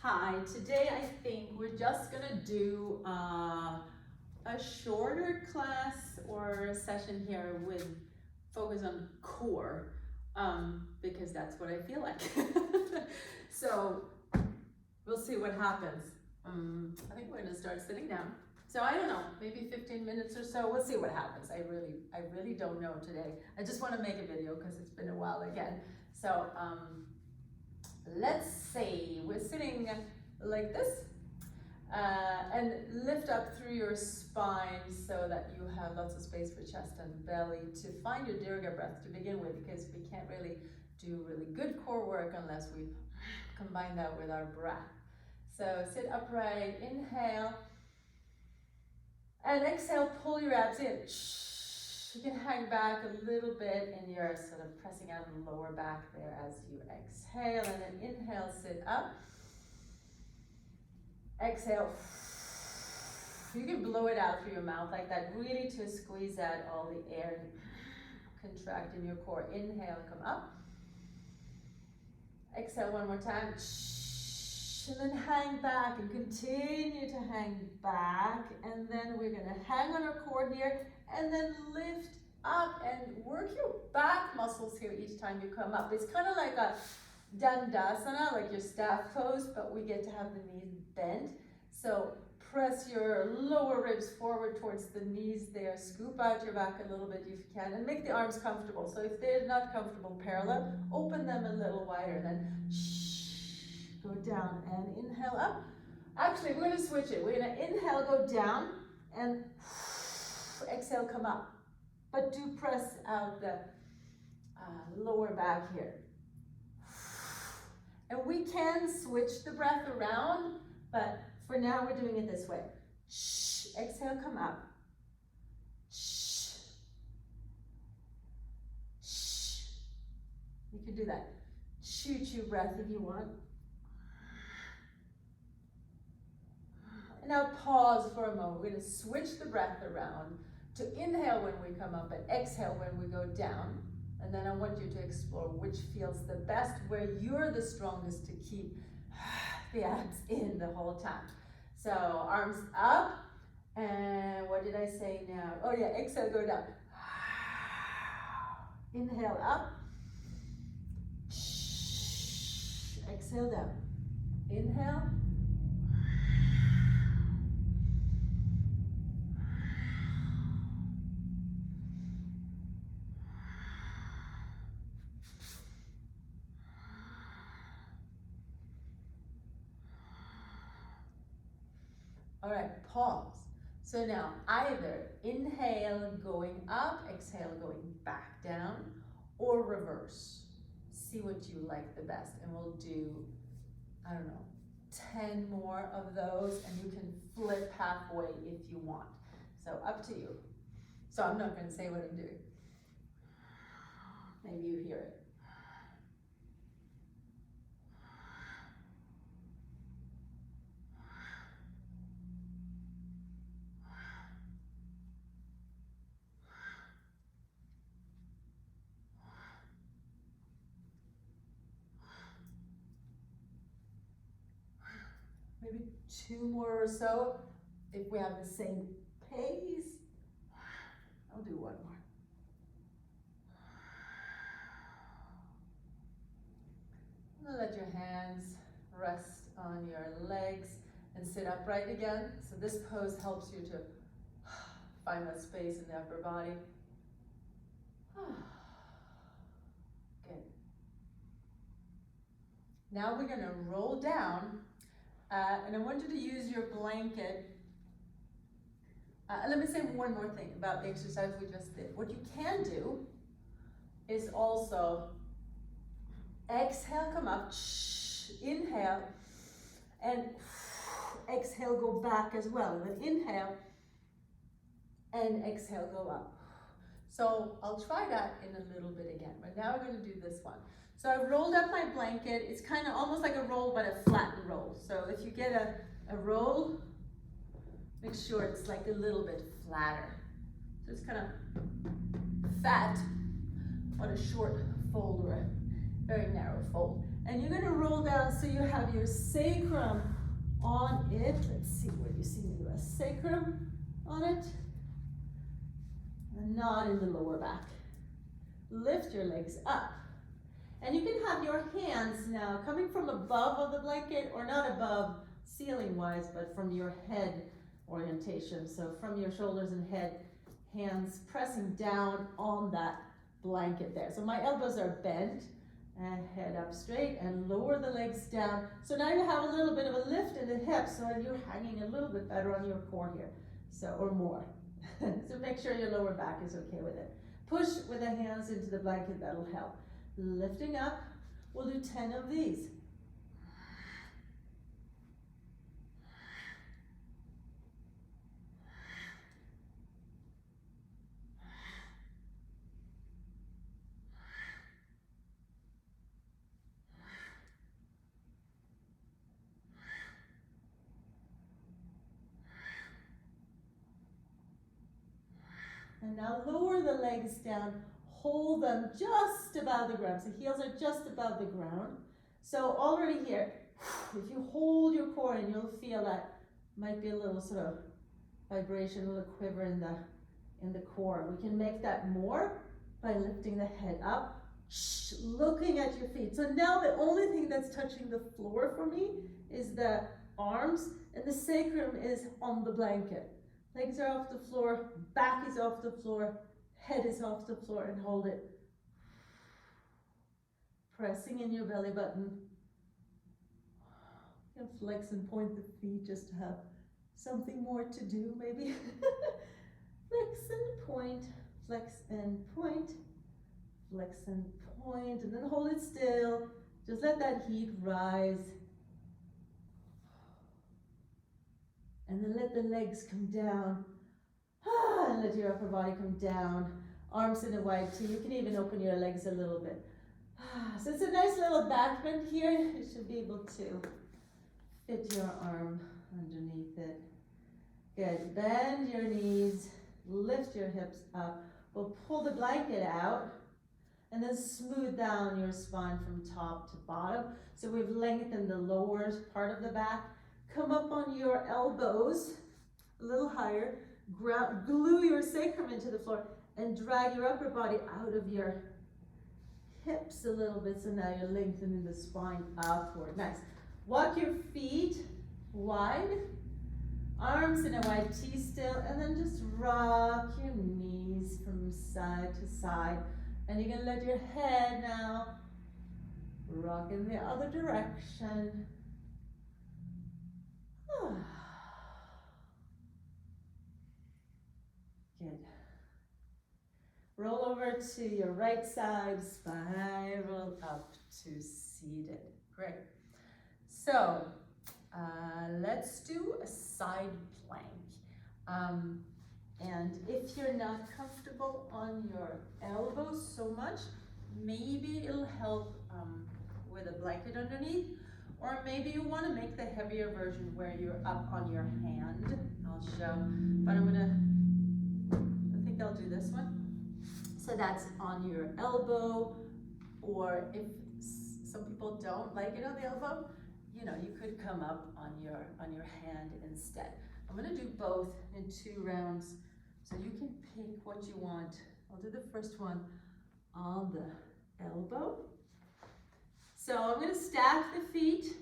Hi, today I think we're just gonna do a shorter class or session here with focus on core, because that's what I feel like. So we'll see what happens. I think we're gonna start sitting down. So I don't know, maybe 15 minutes or so. We'll see what happens. I really don't know today. I just want to make a video because it's been a while again. So let's say we're sitting like this, and lift up through your spine so that you have lots of space for chest and belly to find your Dirga breath to begin with, because we can't really do really good core work unless we combine that with our breath. So sit upright, inhale, and exhale, pull your abs in. You can hang back a little bit and you're sort of pressing out the lower back there as you exhale, and then inhale, sit up. Exhale. You can blow it out through your mouth like that, really to squeeze out all the air and contract in your core. Inhale, come up. Exhale one more time. And then hang back and continue to hang back. And then we're going to hang on our core here and then lift up and work your back muscles here each time you come up. It's kind of like a Dandasana, like your staff pose, but we get to have the knees bent. So press your lower ribs forward towards the knees there. Scoop out your back a little bit if you can, and make the arms comfortable. So if they're not comfortable parallel, open them a little wider. Then go down and inhale up. Actually, we're going to switch it. We're going to inhale, go down, and exhale, come up. But do press out the lower back here. And we can switch the breath around, but for now we're doing it this way. Exhale, come up. You can do that choo-choo breath if you want. And now pause for a moment. We're going to switch the breath around to inhale when we come up and exhale when we go down. And then I want you to explore which feels the best, where you're the strongest to keep the abs in the whole time. So arms up, and what did I say now? Oh yeah, exhale, go down. Inhale up. Exhale down. Inhale. All right, pause. So now either inhale going up, exhale going back down, or reverse. See what you like the best. And we'll do, I don't know, 10 more of those, and you can flip halfway if you want. So up to you. So I'm not going to say what I'm doing. Maybe you hear it. Maybe 2 more or so. If we have the same pace, I'll do 1 more. Let your hands rest on your legs and sit upright again. So this pose helps you to find that space in the upper body. Good. Now we're going to roll down. And I want you to use your blanket. Let me say one more thing about the exercise we just did. What you can do is also exhale, come up, inhale, and exhale, go back as well. And then inhale, and exhale, go up. So I'll try that in a little bit again, but now we're going to do this one. So I've rolled up my blanket. It's kind of almost like a roll, but a flattened roll. So if you get a roll, make sure it's like a little bit flatter. So it's kind of fat on a short fold or a very narrow fold. fold. And you're gonna roll down so you have your sacrum on it. Let's see where you see me, the sacrum on it. And not in the lower back. Lift your legs up. And you can have your hands now coming from above of the blanket, or not above ceiling-wise, but from your head orientation. So from your shoulders and head, hands pressing down on that blanket there. So my elbows are bent, and head up straight, and lower the legs down. So now you have a little bit of a lift in the hips, so you're hanging a little bit better on your core here, so, or more. So make sure your lower back is okay with it. Push with the hands into the blanket, that'll help. Lifting up, we'll do 10 of these. And now lower the legs down, hold them just above the ground. So heels are just above the ground. So already here, if you hold your core in, you'll feel that might be a little sort of vibration, a little quiver in the core. We can make that more by lifting the head up, looking at your feet. So now the only thing that's touching the floor for me is the arms, and the sacrum is on the blanket. Legs are off the floor, back is off the floor, head is off the floor, and hold it. Pressing in your belly button. You can flex and point the feet just to have something more to do, maybe. Flex and point, flex and point, flex and point, and then hold it still. Just let that heat rise. And then let the legs come down. And let your upper body come down. Arms in a wide T. You can even open your legs a little bit. So it's a nice little back bend here. You should be able to fit your arm underneath it. Good. Bend your knees. Lift your hips up. We'll pull the blanket out. And then smooth down your spine from top to bottom. So we've lengthened the lower part of the back. Come up on your elbows, a little higher, glue your sacrum into the floor, and drag your upper body out of your hips a little bit, so now you're lengthening the spine upward. Nice. Walk your feet wide, arms in a wide T still, and then just rock your knees from side to side. And you're gonna let your head now rock in the other direction. Good. Roll over to your right side, spiral up to seated. Great. So let's do a side plank. And if you're not comfortable on your elbows so much, maybe it'll help with a blanket underneath. Or maybe you want to make the heavier version where you're up on your hand. I'll show, but I think I'll do this one. So that's on your elbow, or if some people don't like it on the elbow, you know, you could come up on your hand instead. I'm going to do both in 2 rounds, so you can pick what you want. I'll do the first one on the elbow. So I'm going to stack the feet.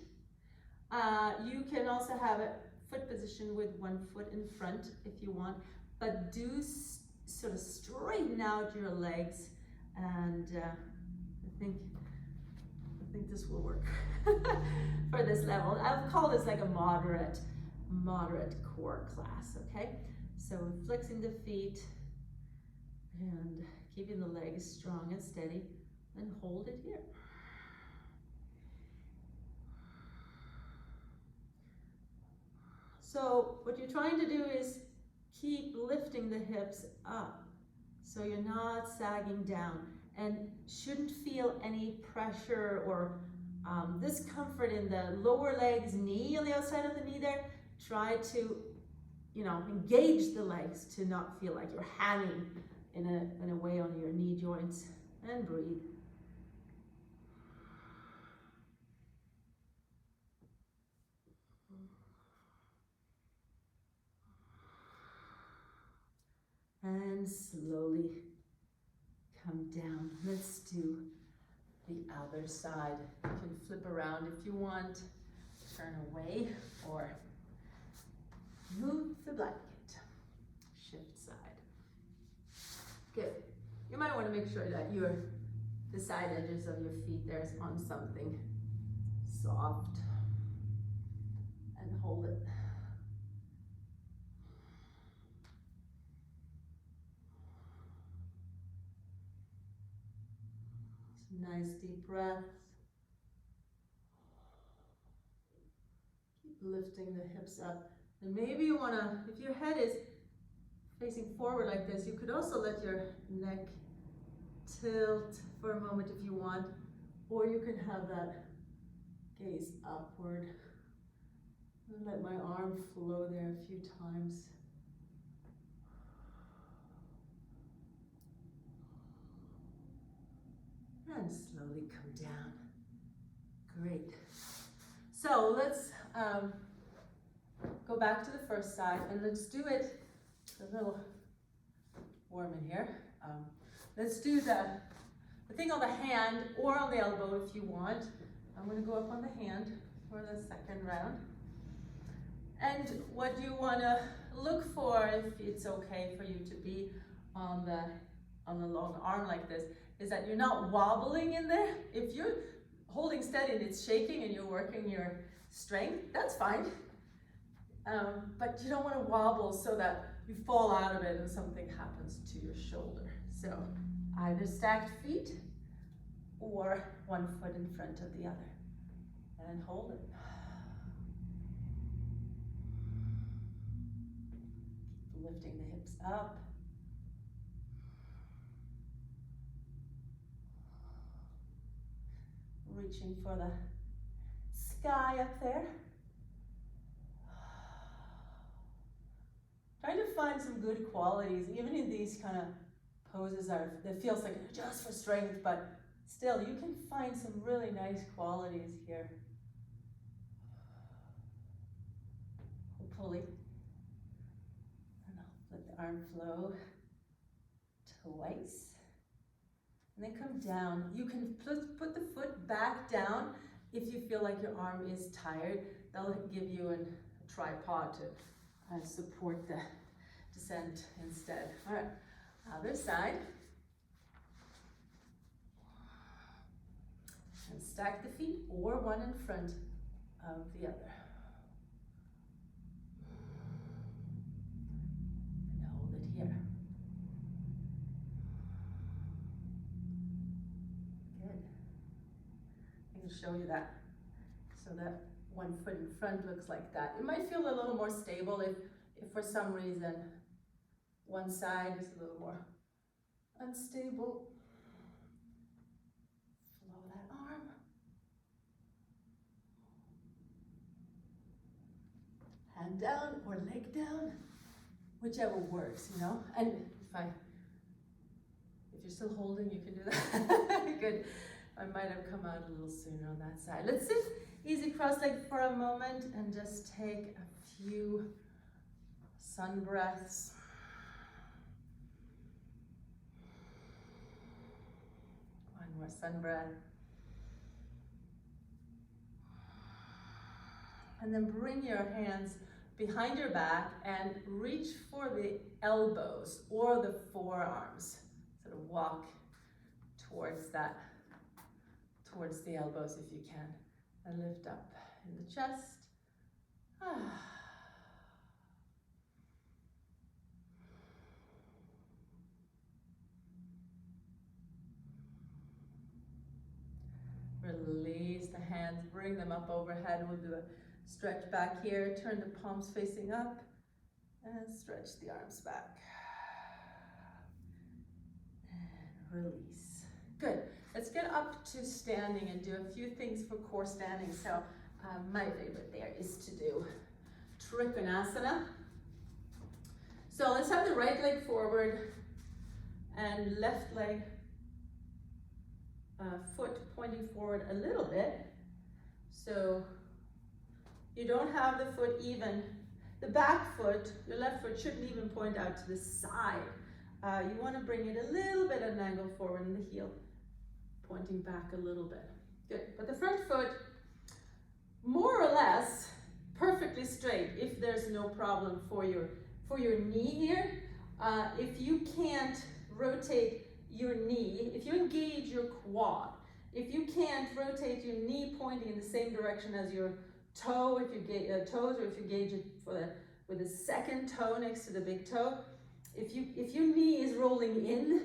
You can also have a foot position with 1 foot in front if you want, but do sort of straighten out your legs, and I think this will work for this level. I'll call this like a moderate core class, okay? So flexing the feet and keeping the legs strong and steady, and hold it here. So what you're trying to do is keep lifting the hips up so you're not sagging down, and shouldn't feel any pressure or discomfort in the lower legs, knee on the outside of the knee there. Try to, you know, engage the legs to not feel like you're hanging in a way on your knee joints, and breathe. And slowly come down. Let's do the other side. You can flip around if you want, turn away, or move the blanket. Shift side. Good. You might want to make sure that the side edges of your feet there's on something soft, and hold it. Some nice deep breaths. Keep lifting the hips up. And maybe you want to, if your head is facing forward like this, you could also let your neck tilt for a moment if you want, or you can have that gaze upward. And let my arm flow there a few times. And slowly come down. Great. So let's go back to the first side, and let's do it. It's a little warm in here. Let's do the thing on the hand or on the elbow if you want. I'm going to go up on the hand for the second round. And what you want to look for, if it's okay for you to be on the long arm like this, is that you're not wobbling in there. If you're holding steady and it's shaking and you're working your strength, that's fine. But you don't want to wobble so that you fall out of it and something happens to your shoulder. So either stacked feet or one foot in front of the other. And hold it. Lifting the hips up. Reaching for the sky up there. Trying to find some good qualities, even in these kind of poses that feels like just for strength, but still you can find some really nice qualities here. Hopefully. And I'll let the arm flow twice. And then come down. You can put the foot back down if you feel like your arm is tired. That'll give you a tripod to support the descent instead. All right, other side. And stack the feet or one in front of the other. And hold it here. Good. I can show you that. So that one foot in front looks like that. It might feel a little more stable if for some reason one side is a little more unstable. Flow that arm. Hand down or leg down, whichever works, you know. And if you're still holding, you can do that. Good. I might have come out a little sooner on that side. Let's sit easy cross-legged for a moment and just take a few sun breaths. One more sun breath. And then bring your hands behind your back and reach for the elbows or the forearms. Sort of walk towards the elbows if you can. And lift up in the chest. Release the hands, bring them up overhead. We'll do a stretch back here. Turn the palms facing up and stretch the arms back. And release. Good. Let's get up to standing and do a few things for core standing. So my favorite there is to do Trikonasana. So let's have the right leg forward and left leg foot pointing forward a little bit. So you don't have the foot even. The back foot, your left foot shouldn't even point out to the side. you want to bring it a little bit at an angle forward and the heel pointing back a little bit. Good, but the front foot, more or less, perfectly straight if there's no problem for your knee here. If you can't rotate your knee, if you engage your quad, if you can't rotate your knee pointing in the same direction as your toe, if you gauge toes, or if you gauge it with the second toe next to the big toe, if your knee is rolling in,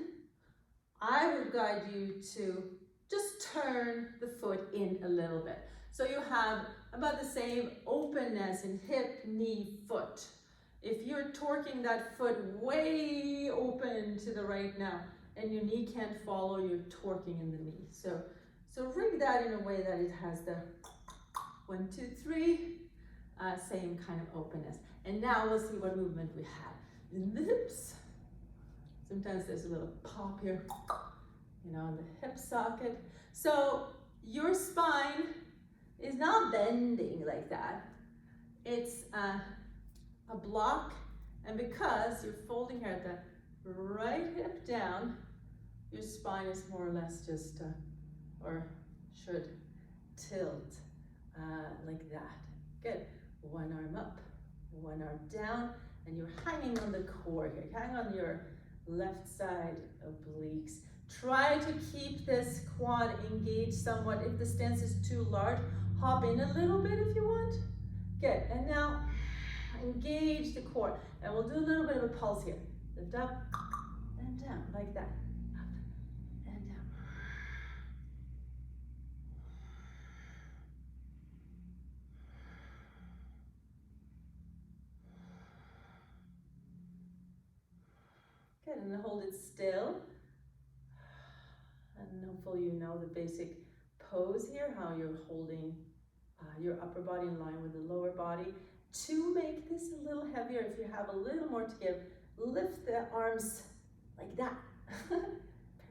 I would guide you to just turn the foot in a little bit. So you have about the same openness in hip, knee, foot. If you're torquing that foot way open to the right now, and your knee can't follow, you're torquing in the knee. So rig that in a way that it has the 1, 2, 3, same kind of openness. And now we'll see what movement we have in the hips. Sometimes there's a little pop here, you know, in the hip socket. So your spine is not bending like that. It's a block, and because you're folding here at the right hip down, your spine is more or less just, or should tilt like that. Good. One arm up, one arm down, and you're hanging on the core here. Hang on your left side obliques. Try to keep this quad engaged somewhat. If the stance is too large, hop in a little bit if you want. Good, and now engage the core. And we'll do a little bit of a pulse here. Lift up and down, like that. Up and down. Good, and then hold it still. And hopefully you know the basic pose here, how you're holding your upper body in line with the lower body. To make this a little heavier, if you have a little more to give, lift the arms like that,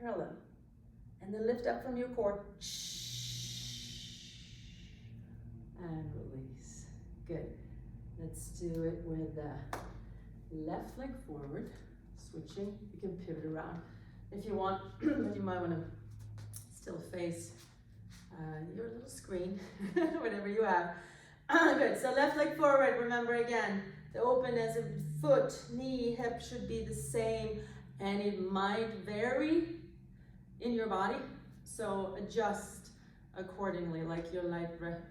parallel. And then lift up from your core. And release. Good. Let's do it with the left leg forward, switching. You can pivot around if you want, but you might want to still face your little screen, whatever you have. Good, so left leg forward. Remember again, the openness of foot, knee, hip should be the same, and it might vary in your body, so adjust accordingly, like your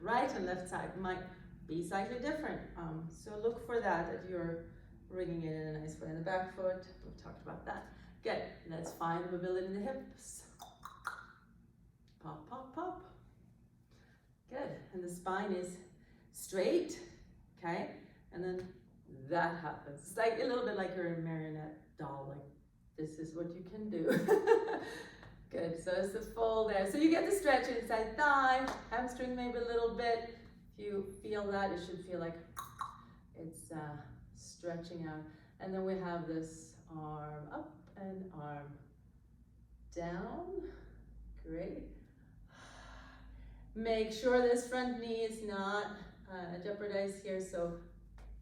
right and left side might be slightly different. So look for that you're rigging it in a nice way. In the back foot, we've talked about that. Good, let's find the mobility in the hips. Pop, pop, pop. Good, and the spine is straight, okay? And then that happens. It's like a little bit like you're a marionette doll, like this is what you can do. Good, so it's the fold there. So you get the stretch inside thigh, hamstring maybe a little bit. If you feel that, it should feel like it's stretching out. And then we have this arm up and arm down. Great. Make sure this front knee is not jeopardized here, so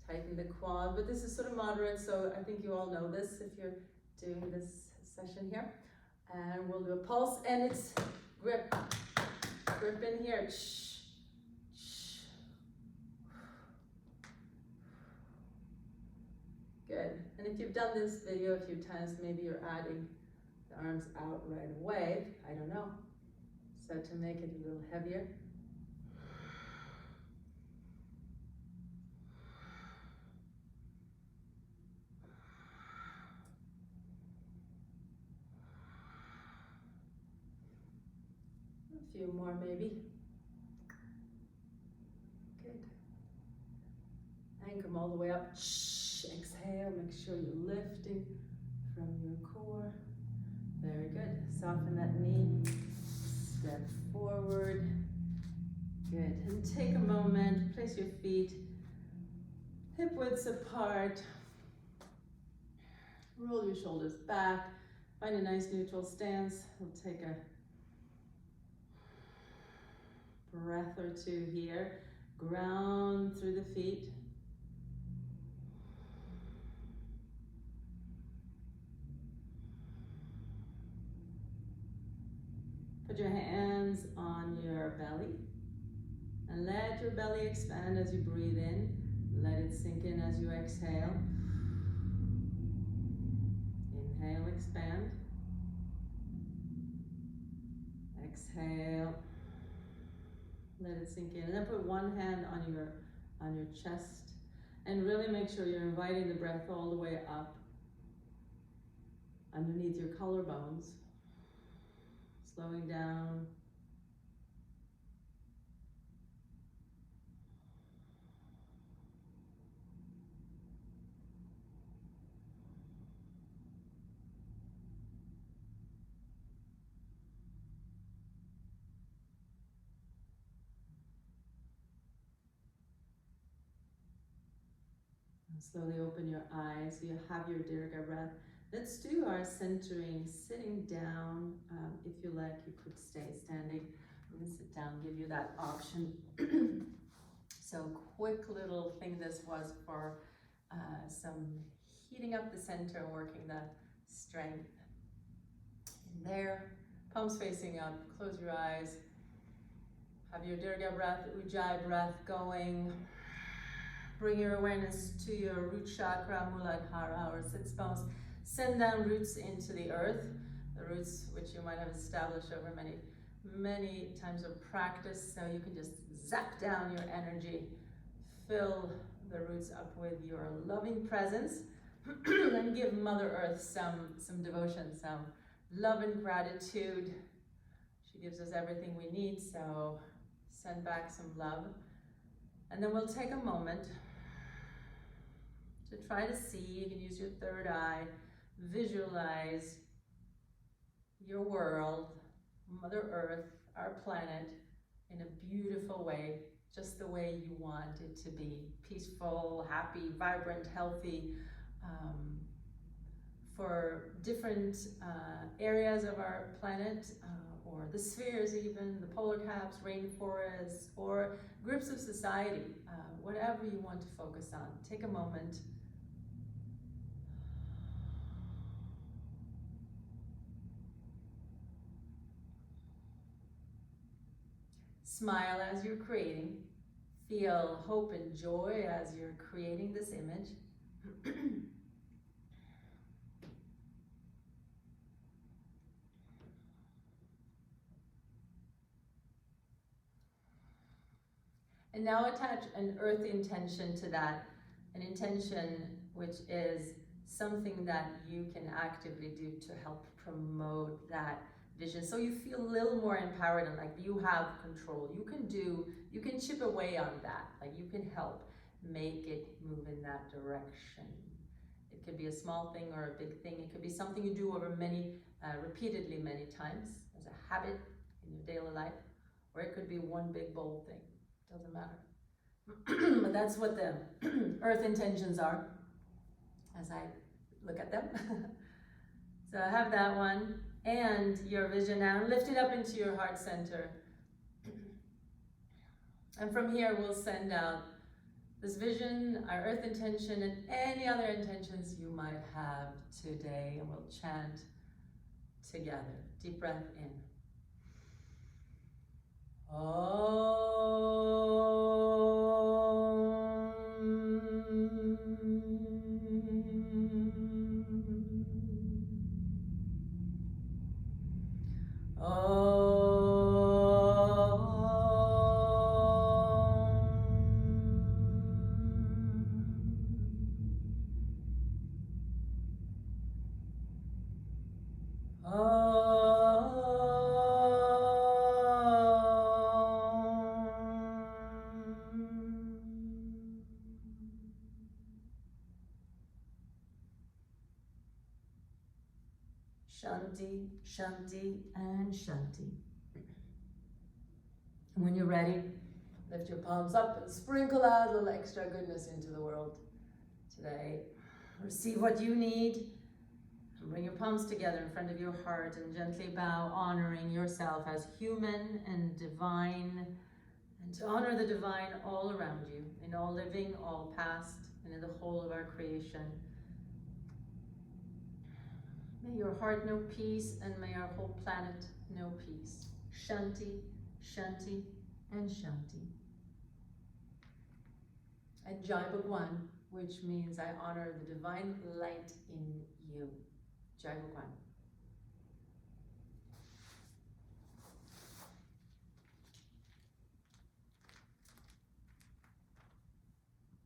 tighten the quad. But this is sort of moderate, so I think you all know this if you're doing this session here. And we'll do a pulse, and it's grip. Grip in here. Shh. Shh. Good. And if you've done this video a few times, maybe you're adding the arms out right away. I don't know. So to make it a little heavier. A few more maybe. Good. Anchor them all the way up. Shh. Exhale. Make sure you're lifting from your core. Very good. Soften that knee. Step forward. Good. And take a moment. Place your feet hip widths apart. Roll your shoulders back. Find a nice neutral stance. We'll take a breath or two here. Ground through the feet. hands on your belly. And let your belly expand as you breathe in. Let it sink in as you exhale. Inhale, expand. Exhale. Let it sink in. And then put one hand on your chest. And really make sure you're inviting the breath all the way up underneath your collarbones. Slowing down. And slowly open your eyes so you have your Dirga breath. Let's do our centering, sitting down. If you like, you could stay standing. I'm going to sit down, give you that option. So quick little thing this was for some heating up the center, working the strength. In there, palms facing up, close your eyes. Have your Dirga breath, Ujjayi breath going. Bring your awareness to your root chakra, Muladhara, or sits bones. Send down roots into the earth, the roots which you might have established over many times of practice. So you can just zap down your energy, fill the roots up with your loving presence, and give Mother Earth some devotion, some love and gratitude. She gives us everything we need, so send back some love. And then we'll take a moment to try to see, you can use your third eye, visualize your world, Mother Earth, our planet, in a beautiful way, just the way you want it to be. Peaceful, happy, vibrant, healthy, for different areas of our planet, or the spheres even, the polar caps, rainforests, or groups of society, whatever you want to focus on. Take a moment. Smile as you're creating. Feel hope and joy as you're creating this image. And now attach an earth intention to that, an intention which is something that you can actively do to help promote that vision. So you feel a little more empowered and like you have control. You can chip away on that, like you can help make it move in that direction. It could be a small thing or a big thing. It could be something you do over repeatedly many times as a habit in your daily life, or it could be one big bold thing. Doesn't matter. But that's what the earth intentions are as I look at them. So I have that one and your vision now. Lift it up into your heart center. And from here we'll send out this vision, our earth intention, and any other intentions you might have today. And we'll chant together. Deep breath in. Shanti, Shanti, and Shanti. And when you're ready, lift your palms up and sprinkle out a little extra goodness into the world today. Receive what you need. And bring your palms together in front of your heart and gently bow, honoring yourself as human and divine. And to honor the divine all around you, in all living, all past, and in the whole of our creation. May your heart know peace, and may our whole planet know peace. Shanti, Shanti, and Shanti. And Jai Bhagwan, which means I honor the divine light in you. Jai Bhagwan.